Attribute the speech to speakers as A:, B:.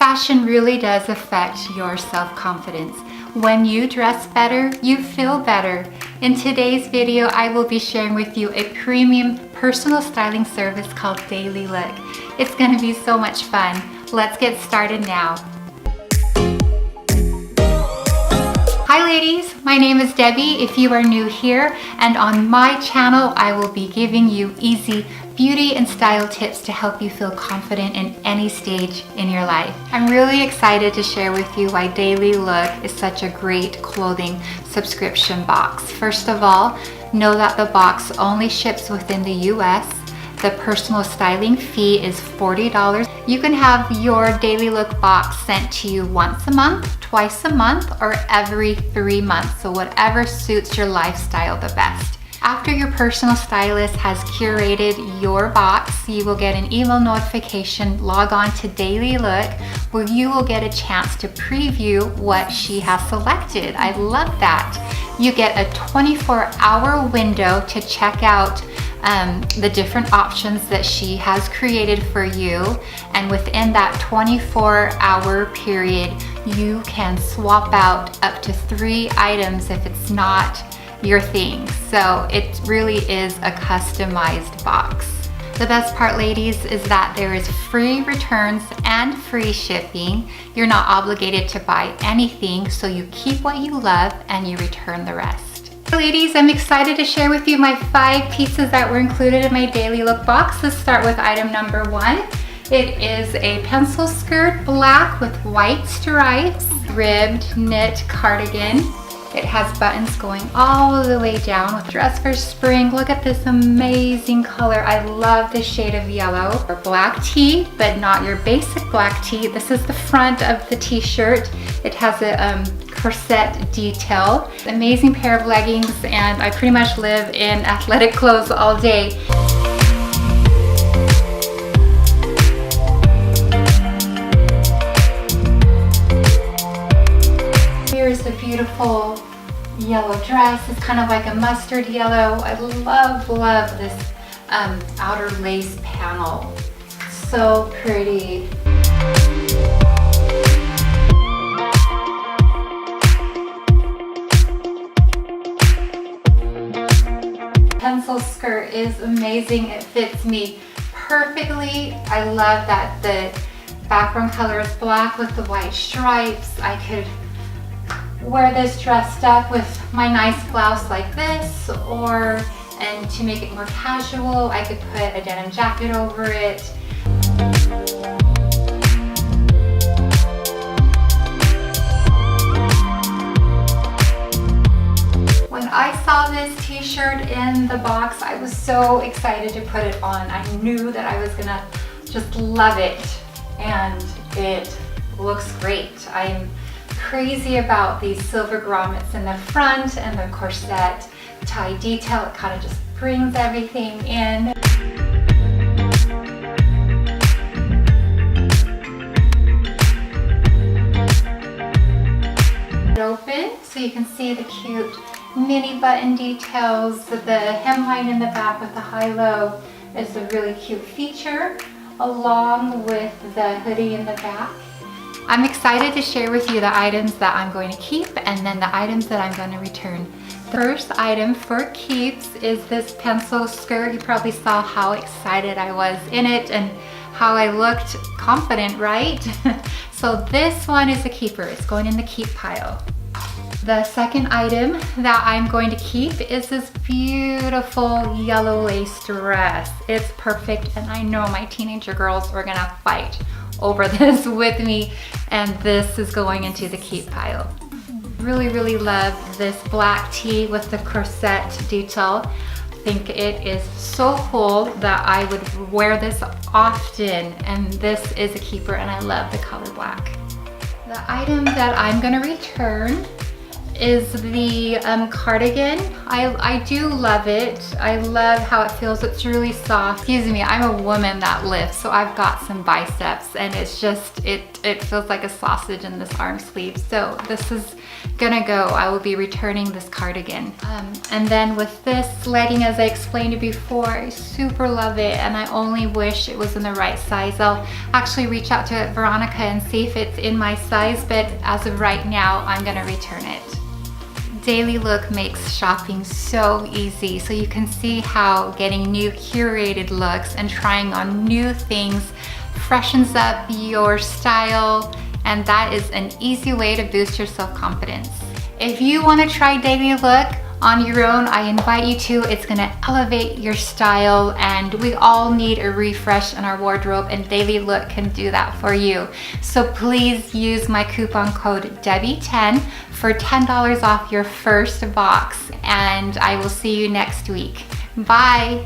A: Fashion really does affect your self-confidence. When you dress better, you feel better. In today's video, I will be sharing with you a premium personal styling service called DailyLook. It's going to be so much fun. Let's get started now. Hi ladies, my name is Debbie if you are new here, and on my channel I will be giving you easy beauty and style tips to help you feel confident in any stage in your life. I'm really excited to share with you why DailyLook is such a great clothing subscription box. First of all, know that the box only ships within the US. The personal styling fee is $40. You can have your DailyLook box sent to you once a month, twice a month, or every 3 months, so whatever suits your lifestyle the best. After your personal stylist has curated your box, you will get an email notification. Log on to DailyLook where you will get a chance to preview what she has selected. I love that. You get a 24-hour window to check out the different options that she has created for you, and within that 24-hour period you can swap out up to 3 items if it's not your thing. So it really is a customized box. The best part, ladies, is that there is free returns and free shipping. You're not obligated to buy anything, so you keep what you love and you return the rest. Ladies, I'm excited to share with you my 5 pieces that were included in my DailyLook box. Let's start with item number 1. It is a pencil skirt, black with white stripes, ribbed knit cardigan. It has buttons going all the way down with dress for spring. Look at this amazing color. I love this shade of yellow. Or black tee, but not your basic black tee. This is the front of the t-shirt. It has a corset detail. Amazing pair of leggings, and I pretty much live in athletic clothes all day. Here's the beautiful yellow dress. It's kind of like a mustard yellow. I love this outer lace panel. So pretty. Pencil skirt is amazing. It fits me perfectly. I love that the background color is black with the white stripes. I could wear this dressed up with my nice blouse like this, and to make it more casual, I could put a denim jacket over it. When I saw this t-shirt in the box, I was so excited to put it on. I knew that I was gonna just love it, and it looks great. I'm crazy about these silver grommets in the front and the corset tie detail. It kind of just brings everything in. Open so you can see the cute mini button details. The hemline in the back with the high-low is a really cute feature, along with the hoodie in the back. I'm excited to share with you the items that I'm going to keep and then the items that I'm going to return. The first item for keeps is this pencil skirt. You probably saw how excited I was in it and how I looked confident, right? So this one is a keeper. It's going in the keep pile. The second item that I'm going to keep is this beautiful yellow lace dress. It's perfect, and I know my teenager girls are gonna fight over this with me, and this is going into the keep pile. Really love this black tee with the corset detail. I think it is so cool that I would wear this often, and this is a keeper, and I love the color black. The item that I'm gonna return is the cardigan. I do love it. I love how it feels. It's really soft. Excuse me, I'm a woman that lifts, so I've got some biceps, and it's just, it feels like a sausage in this arm sleeve. So this is gonna go. I will be returning this cardigan. And then with this legging, as I explained it before, I super love it, and I only wish it was in the right size. I'll actually reach out to Veronica and see if it's in my size, but as of right now, I'm gonna return it. DailyLook makes shopping so easy, so you can see how getting new curated looks and trying on new things freshens up your style, and that is an easy way to boost your self-confidence. If you want to try DailyLook on your own, I invite you to. It's gonna elevate your style, and we all need a refresh in our wardrobe, and DailyLook can do that for you. So please use my coupon code Debbie10 for $10 off your first box, and I will see you next week. Bye.